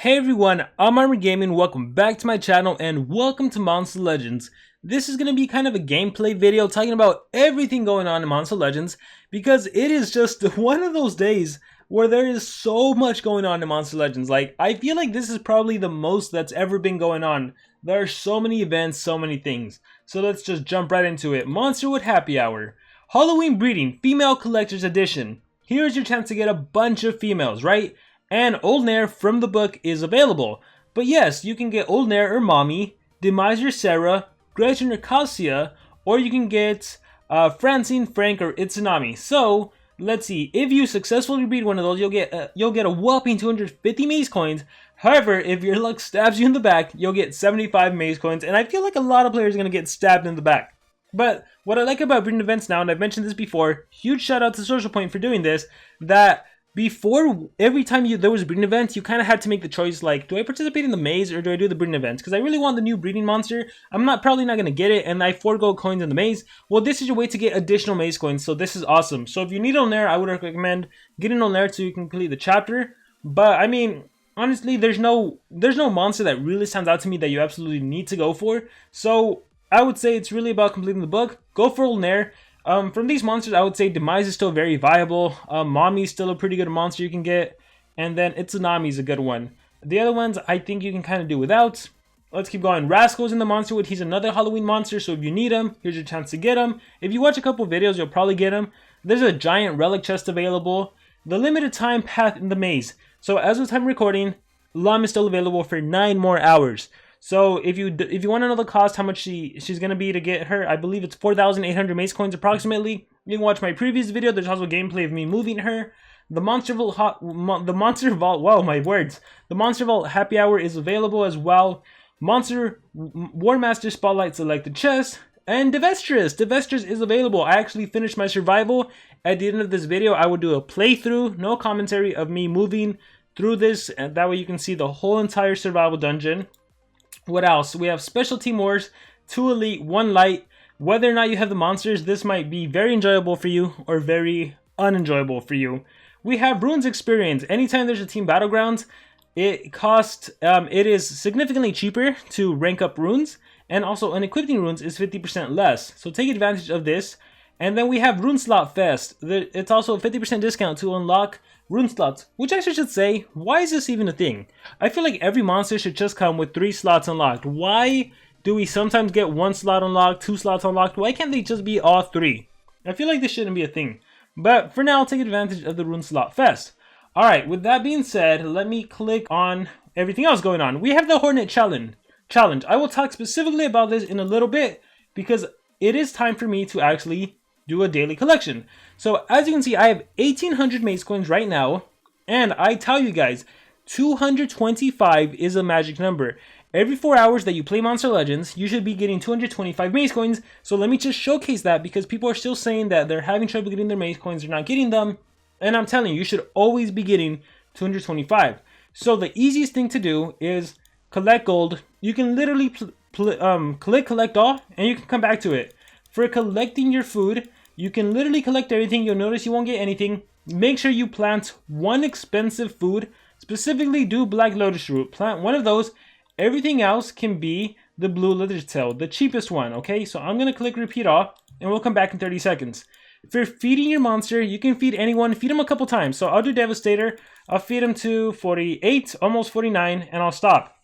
Hey everyone, I'm Armor Gaming, welcome back to my channel and welcome to Monster Legends. This is going to be kind of a gameplay video talking about everything going on in Monster Legends because it is just one of those days where there is so much going on in Monster Legends. Like, I feel like this is probably the most that's ever been going on. There are so many events, so many things. So let's just jump right into it. Monsterwood Happy Hour. Halloween Breeding, Female Collector's Edition. Here's your chance to get a bunch of females, right? And Old Nair from the book is available. But yes, you can get Old Nair or Mommy, Demise or Sarah, Gretchen or Cassia, or you can get Francine, Frank, or Itsunami. So, let's see, if you successfully breed one of those, you'll get a whopping 250 maze coins. However, if your luck stabs you in the back, you'll get 75 maze coins, and I feel like a lot of players are going to get stabbed in the back. But what I like about breeding events now, and I've mentioned this before, huge shout out to SocialPoint for doing this, that before, every time there was a breeding event, you kind of had to make the choice, like, do I participate in the maze or do I do the breeding events? Because I really want the new breeding monster. I'm probably not going to get it, and I forego coins in the maze. Well, this is your way to get additional maze coins, so this is awesome. So if you need Old Nair, I would recommend getting Old Nair so you can complete the chapter. But, I mean, honestly, there's no monster that really stands out to me that you absolutely need to go for. So I would say it's really about completing the book. Go for Old Nair. From these monsters, I would say Demise is still very viable. Mommy is still a pretty good monster you can get. And then Itsunami is a good one. The other ones, I think you can kind of do without. Let's keep going. Rascal's in the Monsterwood. He's another Halloween monster, so if you need him, here's your chance to get him. If you watch a couple videos, you'll probably get him. There's a giant relic chest available. The limited time path in the maze. So as of time recording, Lum is still available for 9 more hours. So if you want to know the cost, how much she's going to be to get her, I believe it's 4,800 maze coins approximately. You can watch my previous video. There's also gameplay of me moving her. The Monster Vault, wow, my words. The Monster Vault Happy Hour is available as well. Monster Warmaster Spotlight Selected Chest. And Devastress. Devastress is available. I actually finished my survival. At the end of this video, I will do a playthrough, no commentary, of me moving through this. And that way you can see the whole entire survival dungeon. What else? We have Special Team Wars, 2 Elite, 1 Light. Whether or not you have the monsters, this might be very enjoyable for you or very unenjoyable for you. We have Runes Experience. Anytime there's a team battlegrounds, it is significantly cheaper to rank up runes, and also unequipping runes is 50% less. So take advantage of this. And then we have Rune Slot Fest. It's also a 50% discount to unlock rune slots, which I should say, why is this even a thing? I feel like every monster should just come with 3 slots unlocked. Why do we sometimes get 1 slot unlocked, 2 slots unlocked? Why can't they just be all 3? I feel like this shouldn't be a thing. But for now, take advantage of the Rune Slot Fest. Alright, with that being said, let me click on everything else going on. We have the Hornet Challenge. I will talk specifically about this in a little bit because it is time for me to actually do a daily collection. So as you can see, I have 1,800 maze coins right now, and I tell you guys, 225 is a magic number. Every 4 hours that you play Monster Legends, you should be getting 225 maze coins. So let me just showcase that because people are still saying that they're having trouble getting their maze coins, they're not getting them, and I'm telling you, you should always be getting 225. So the easiest thing to do is collect gold. You can literally click collect all, and you can come back to it. For collecting your food, you can literally collect everything. You'll notice you won't get anything. Make sure you plant 1 expensive food. Specifically, do Black Lotus Root. Plant 1 of those. Everything else can be the Blue Lizard Tail, the cheapest one, okay? So I'm going to click repeat all, and we'll come back in 30 seconds. If you're feeding your monster, you can feed anyone. Feed him a couple times. So I'll do Devastator. I'll feed him to 48, almost 49, and I'll stop.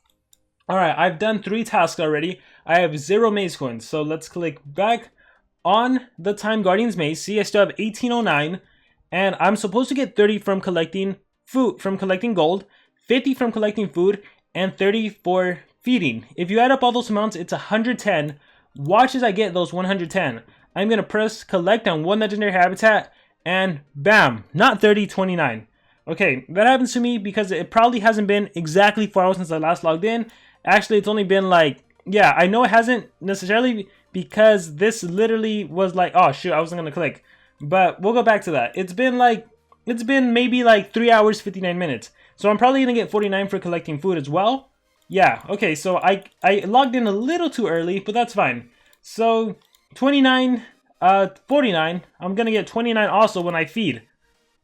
Alright, I've done 3 tasks already. I have 0 maze coins. So let's click back on the Time Guardians maze. See, I still have 1809, and I'm supposed to get 30 from collecting food, from collecting gold, 50 from collecting food, and 30 for feeding. If you add up all those amounts, it's 110. Watch as I get those 110. I'm gonna press collect on 1 legendary habitat, and bam, not 30, 29. Okay, that happens to me because it probably hasn't been exactly 4 hours since I last logged in. Actually, it's only been like, yeah, I know it hasn't necessarily, because this literally was like, oh shoot, I wasn't gonna click. But we'll go back to that. It's been maybe like 3 hours, 59 minutes. So I'm probably gonna get 49 for collecting food as well. Yeah, okay, so I logged in a little too early, but that's fine. So 29, 49, I'm gonna get 29 also when I feed.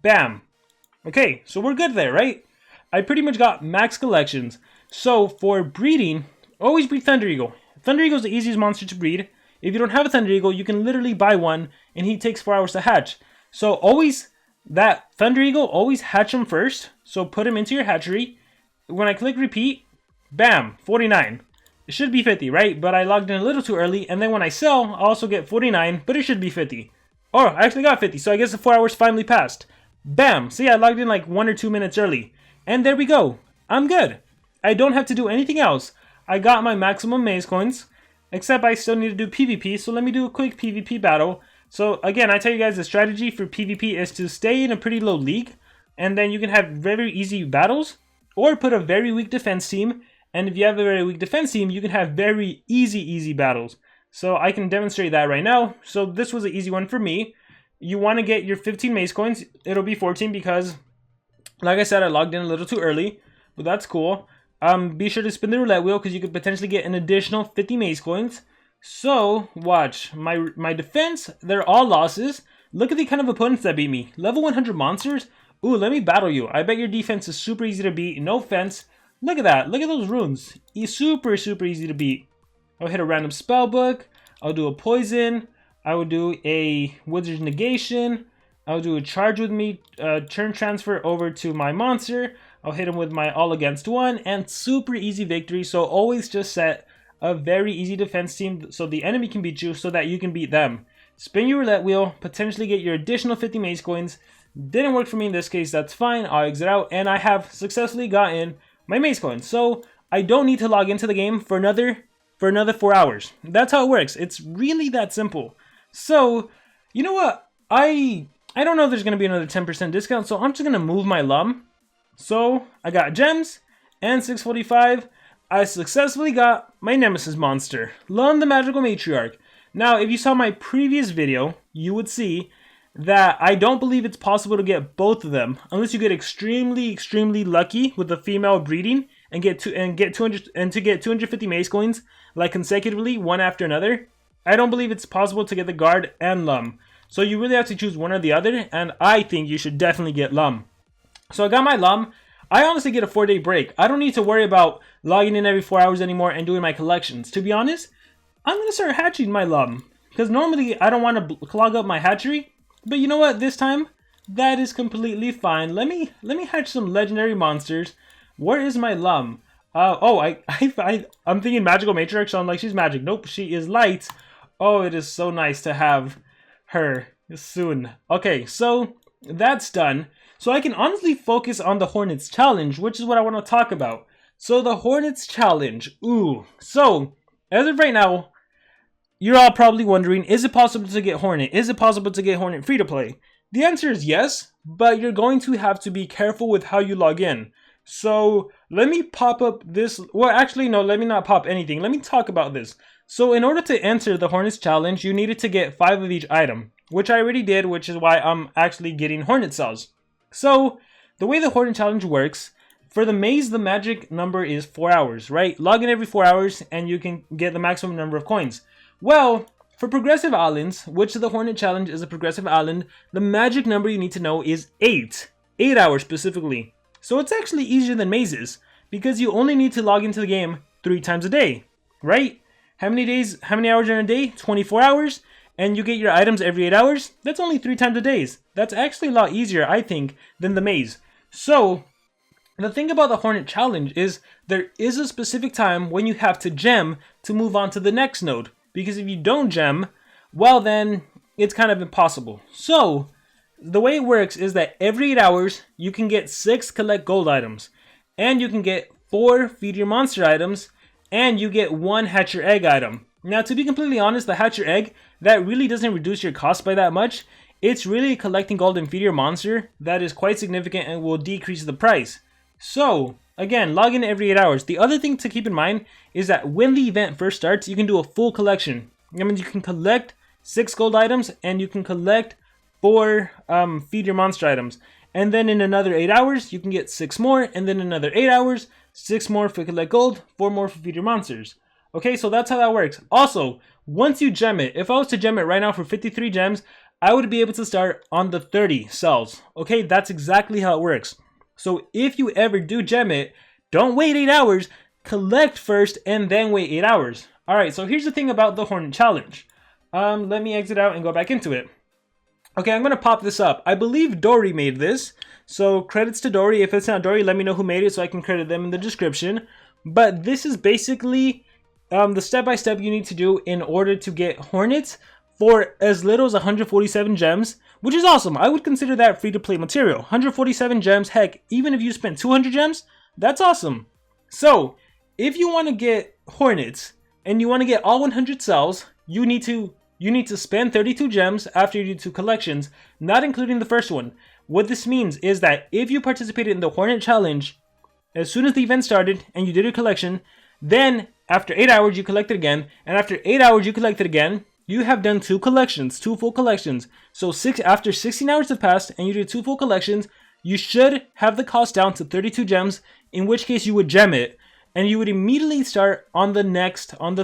Bam. Okay, so we're good there, right? I pretty much got max collections. So for breeding, always breed Thunder Eagle. Thunder Eagle is the easiest monster to breed. If you don't have a Thunder Eagle, you can literally buy one, and he takes 4 hours to hatch. So always, that Thunder Eagle, always hatch him first. So put him into your hatchery. When I click repeat, bam, 49. It should be 50, right? But I logged in a little too early, and then when I sell, I also get 49, but it should be 50. Oh, I actually got 50, so I guess the 4 hours finally passed. Bam! See, I logged in like 1 or 2 minutes early. And there we go. I'm good. I don't have to do anything else. I got my maximum maze coins, except I still need to do PvP, so let me do a quick PvP battle. So again, I tell you guys the strategy for PvP is to stay in a pretty low league, and then you can have very easy battles, or put a very weak defense team, and if you have a very weak defense team, you can have very easy battles. So I can demonstrate that right now. So this was an easy one for me. You want to get your 15 maze coins. It'll be 14 because, like I said, I logged in a little too early, but that's cool. Be sure to spin the roulette wheel because you could potentially get an additional 50 maze coins. So, watch. My defense, they're all losses. Look at the kind of opponents that beat me. Level 100 monsters? Ooh, let me battle you. I bet your defense is super easy to beat. No offense. Look at that. Look at those runes. Super easy to beat. I'll hit a random spell book. I'll do a poison. I will do a wizard's negation. I'll do a charge with me, turn transfer over to my monster. I'll hit him with my all against one, and super easy victory. So always just set a very easy defense team so the enemy can beat you so that you can beat them. Spin your roulette wheel, potentially get your additional 50 maze coins. Didn't work for me in this case, that's fine. I'll exit out, and I have successfully gotten my maze coins. So I don't need to log into the game for another 4 hours. That's how it works. It's really that simple. So, you know what? I don't know if there's going to be another 10% discount, so I'm just going to move my LUM. So, I got gems and 645. I successfully got my Nemesis monster, LUM the Magical Matriarch. Now, if you saw my previous video, you would see that I don't believe it's possible to get both of them unless you get extremely lucky with the female breeding and get 250 maze coins like consecutively one after another. I don't believe it's possible to get the guard and LUM. So you really have to choose one or the other, and I think you should definitely get LUM. So I got my LUM. I honestly get a 4-day break. I don't need to worry about logging in every 4 hours anymore and doing my collections. To be honest, I'm going to start hatching my LUM. Because normally I don't want to clog up my hatchery. But you know what? This time, that is completely fine. Let me hatch some legendary monsters. Where is my LUM? I'm thinking Magical Matriarch, so I'm like, she's magic. Nope, she is light. Oh, it is so nice to have her soon. Okay, so that's done. So I can honestly focus on the Hornet'S challenge, which is what I want to talk about. So the Hornet'S challenge. Ooh. So, as of right now, you're all probably wondering, is it possible to get Hornet? Is it possible to get Hornet free to play? The answer is yes, but you're going to have to be careful with how you log in. So let me pop up this. Well, actually, no, let me not pop anything. Let me talk about this. So in order to enter the Hornet'S challenge, you needed to get 5 of each item, which I already did, which is why I'm actually getting Hornet cells. So the way the Hornet challenge works, for the maze, the magic number is 4 hours, right? Log in every 4 hours and you can get the maximum number of coins. Well, for progressive islands, which the Hornet challenge is a progressive island, the magic number you need to know is 8. 8 hours specifically. So it's actually easier than mazes, because you only need to log into the game 3 times a day, right? How many hours are in a day? 24 hours, and you get your items every 8 hours? That's only 3 times a day. That's actually a lot easier, I think, than the maze. So, the thing about the Hornet challenge is there is a specific time when you have to gem to move on to the next node. Because if you don't gem, well then, it's kind of impossible. So, the way it works is that every 8 hours, you can get 6 collect gold items. And you can get 4 feed your monster items. And you get 1 hatch your egg item. Now, to be completely honest, the hatch your egg, that really doesn't reduce your cost by that much. It's really collecting gold and feed your monster that is quite significant and will decrease the price. So, again, log in every 8 hours. The other thing to keep in mind is that when the event first starts, you can do a full collection. That means you can collect 6 gold items and you can collect 4 feed your monster items. And then in another 8 hours, you can get 6 more. And then another 8 hours, 6 more for collect gold, 4 more for feed your monsters. Okay, so that's how that works. Also, once you gem it, if I was to gem it right now for 53 gems, I would be able to start on the 30 cells. Okay, that's exactly how it works. So if you ever do gem it, don't wait 8 hours, collect first and then wait 8 hours. Alright, so here's the thing about the Hornet challenge. Let me exit out and go back into it. Okay, I'm going to pop this up. I believe Dory made this, so credits to Dory. If it's not Dory, let me know who made it so I can credit them in the description. But this is basically the step-by-step you need to do in order to get Hornets for as little as 147 gems, which is awesome. I would consider that free-to-play material. 147 gems, heck, even if you spent 200 gems, that's awesome. So, if you want to get Hornets, and you want to get all 100 cells, you need to spend 32 gems after you do 2 collections, not including the first one. What this means is that if you participated in the Hornet challenge, as soon as the event started and you did a collection, then after 8 hours you collect it again, and after 8 hours you collect it again, you have done 2 collections, 2 full collections. So after 16 hours have passed and you did 2 full collections, you should have the cost down to 32 gems, in which case you would gem it, and you would immediately start on the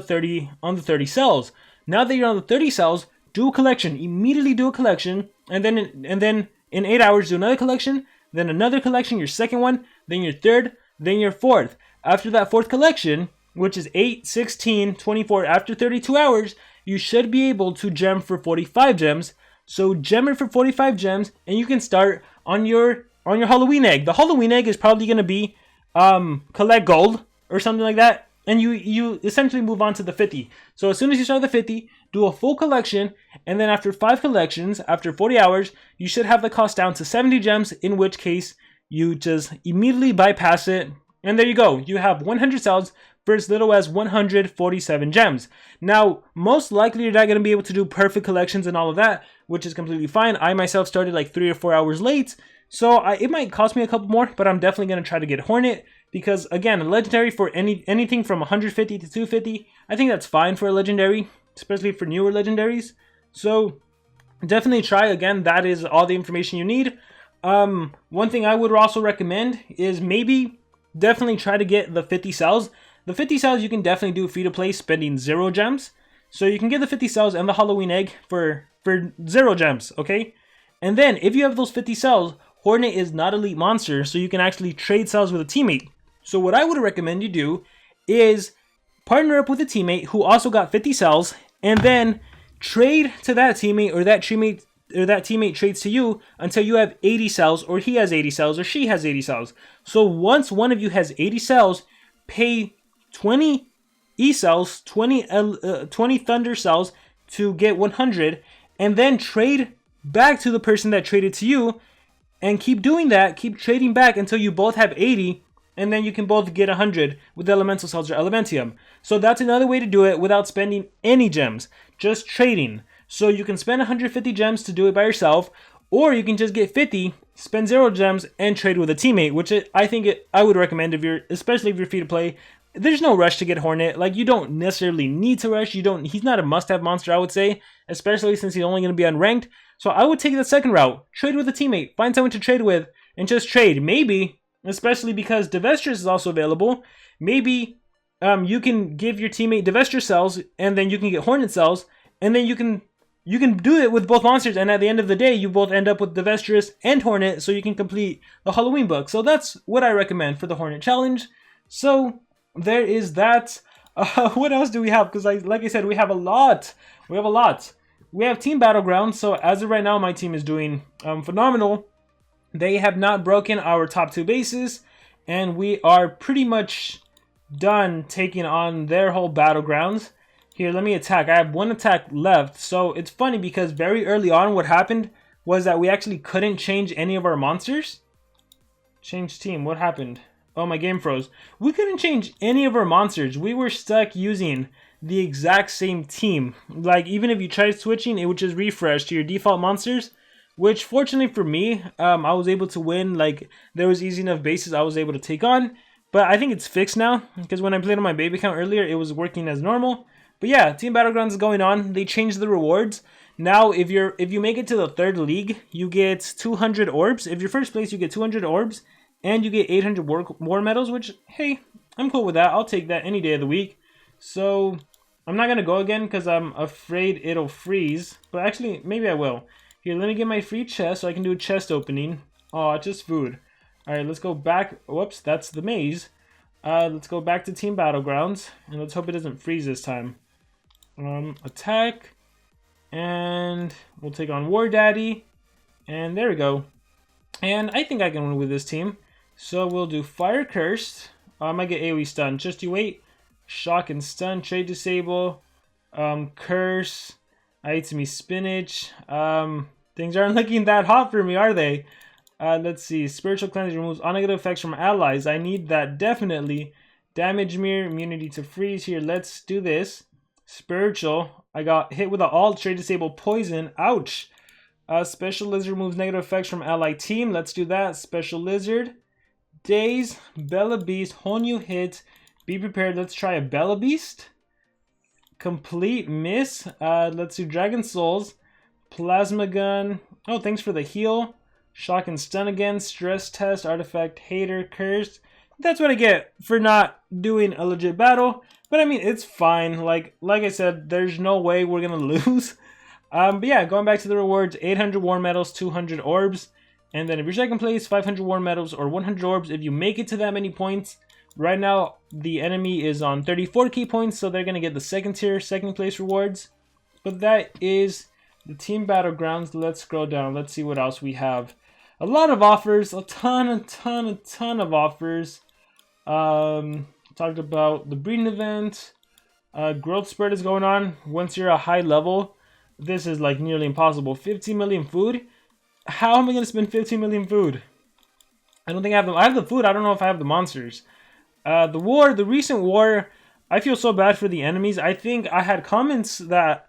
30 cells. Now that you're on the 30 cells, do a collection. Immediately do a collection, and then in 8 hours do another collection, then another collection, your second one, then your third, then your fourth. After that 4th collection, which is 8, 16, 24, after 32 hours, you should be able to gem for 45 gems. So gem it for 45 gems, and you can start on your Halloween egg. The Halloween egg is probably going to be collect gold or something like that, and you essentially move on to the 50. So as soon as you start the 50, do a full collection, and then after 5 collections, after 40 hours, you should have the cost down to 70 gems, in which case you just immediately bypass it, and there you go. You have 100 cells for as little as 147 gems. Now, most likely you're not going to be able to do perfect collections and all of that, which is completely fine. I myself started like 3 or 4 hours late, so it might cost me a couple more, but I'm definitely going to try to get Hornet, because again, a legendary for anything from 150 to 250, I think that's fine for a legendary, especially for newer legendaries. So definitely try. Again, that is all the information you need. One thing I would also recommend is maybe definitely try to get the 50 cells. The 50 cells you can definitely do free to play spending 0 gems. So you can get the 50 cells and the Halloween egg for 0 gems, okay? And then if you have those 50 cells, Hornet is not elite monster, so you can actually trade cells with a teammate. So what I would recommend you do is partner up with a teammate who also got 50 cells, and then trade to that teammate, or that teammate trades to you until you have 80 cells, or he has 80 cells, or she has 80 cells. So once one of you has 80 cells, pay 20 E cells, 20 Thunder cells to get 100, and then trade back to the person that traded to you, and keep doing that, keep trading back until you both have 80, and then you can both get 100 with elemental cells or elementium. So that's another way to do it without spending any gems, just trading. So you can spend 150 gems to do it by yourself, or you can just get 50, spend 0 gems, and trade with a teammate, which I would recommend especially if you're free to play. There's no rush to get Hornet. Like, you don't necessarily need to rush. He's not a must-have monster, I would say, especially since he's only going to be unranked. So I would take the second route. Trade with a teammate. Find someone to trade with, and just trade. Maybe, especially because Devastress is also available, maybe you can give your teammate Devastress cells, and then you can get Hornet cells, and then you can do it with both monsters, and at the end of the day, you both end up with Devastress and Hornet, so you can complete the Halloween book. So that's what I recommend for the Hornet challenge. So there is that. What else do we have? Because like I said, we have a lot. We have Team Battlegrounds. So as of right now, my team is doing phenomenal. They have not broken our top 2 bases, and we are pretty much done taking on their whole Battlegrounds. Here, let me attack. I have 1 attack left. So it's funny because very early on what happened was that we actually couldn't change any of our monsters. Change team. What happened? Oh, my game froze. We couldn't change any of our monsters. We were stuck using the exact same team. Like, even if you tried switching, it would just refresh to your default monsters. Which, fortunately for me, I was able to win. Like, there was easy enough bases I was able to take on. But I think it's fixed now. Because when I played on my baby account earlier, it was working as normal. But yeah, Team Battlegrounds is going on. They changed the rewards. Now, if you make it to the 3rd league, you get 200 orbs. If you're first place, you get 200 orbs. And you get 800 war medals, which, hey, I'm cool with that. I'll take that any day of the week. So, I'm not going to go again because I'm afraid it'll freeze. But actually, maybe I will. Here, let me get my free chest so I can do a chest opening. Oh, just food. Alright, let's go back. Whoops, that's the maze. Let's go back to Team Battlegrounds. And let's hope it doesn't freeze this time. Attack. And we'll take on War Daddy. And there we go. And I think I can win with this team. So we'll do Fire Cursed. I might get AoE stun. Just you wait. Shock and stun. Trade disable. Curse. I ate some spinach. Things aren't looking that hot for me, are they? Let's see. Spiritual Cleanse removes all negative effects from allies. I need that definitely. Damage Mirror. Immunity to freeze. Here, let's do this. Spiritual. I got hit with an alt. Trade disable poison. Ouch. Special Lizard removes negative effects from ally team. Let's do that. Special Lizard. Daze. Bella Beast. Whole new hit. Be prepared. Let's try a Bella Beast. Complete miss. Let's do Dragon Souls. Plasma Gun. Oh, thanks for the heal. Shock and stun again. Stress test. Artifact. Hater. Cursed. That's what I get for not doing a legit battle. But I mean, it's fine. Like I said, there's no way we're gonna lose. But yeah, going back to the rewards, 800 war medals, 200 orbs. And then if you're second place, 500 war medals or 100 orbs if you make it to that many points. Right now, the enemy is on 34k points, so they're going to get the second tier, second place rewards. But that is the Team Battlegrounds. Let's scroll down. Let's see what else we have. A lot of offers, a ton of offers. Talked about the breeding event. Growth spread is going on. Once you're a high level, this is like nearly impossible. 15 million food. How am I going to spend 15 million food? I don't think I have them. I have the food. I don't know if I have the monsters. The recent war, I feel so bad for the enemies. I think I had comments that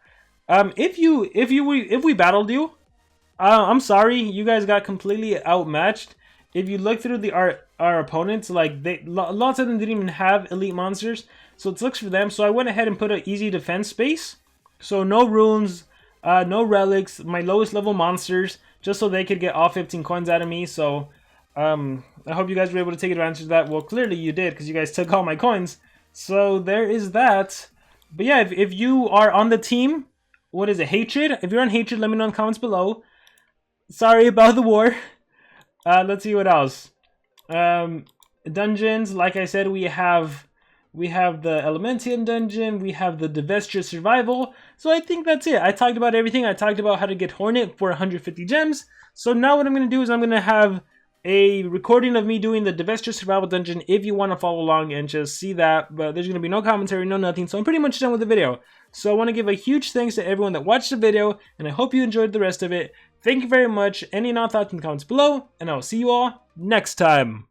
if we battled you, I'm sorry, you guys got completely outmatched. If you look through our opponents, like lots of them didn't even have elite monsters, so it sucks for them. So I went ahead and put an easy defense space, so no runes, no relics, my lowest level monsters, just so they could get all 15 coins out of me. So I hope you guys were able to take advantage of that. Well, clearly you did, because you guys took all my coins. So there is that. But yeah, if you are on the team, what is it, Hatred? If you're on Hatred, let me know in the comments below. Sorry about the war. Let's see what else. Dungeons, like I said, we have the Elementium dungeon, we have the Devastress survival. So I think that's it. I talked about everything. I talked about how to get Hornet for 150 gems. So now what I'm going to do is I'm going to have a recording of me doing the Devastress survival dungeon if you want to follow along and just see that. But there's going to be no commentary, no nothing. So I'm pretty much done with the video. So I want to give a huge thanks to everyone that watched the video, and I hope you enjoyed the rest of it. Thank you very much. Any and all thoughts in the comments below, and I'll see you all next time.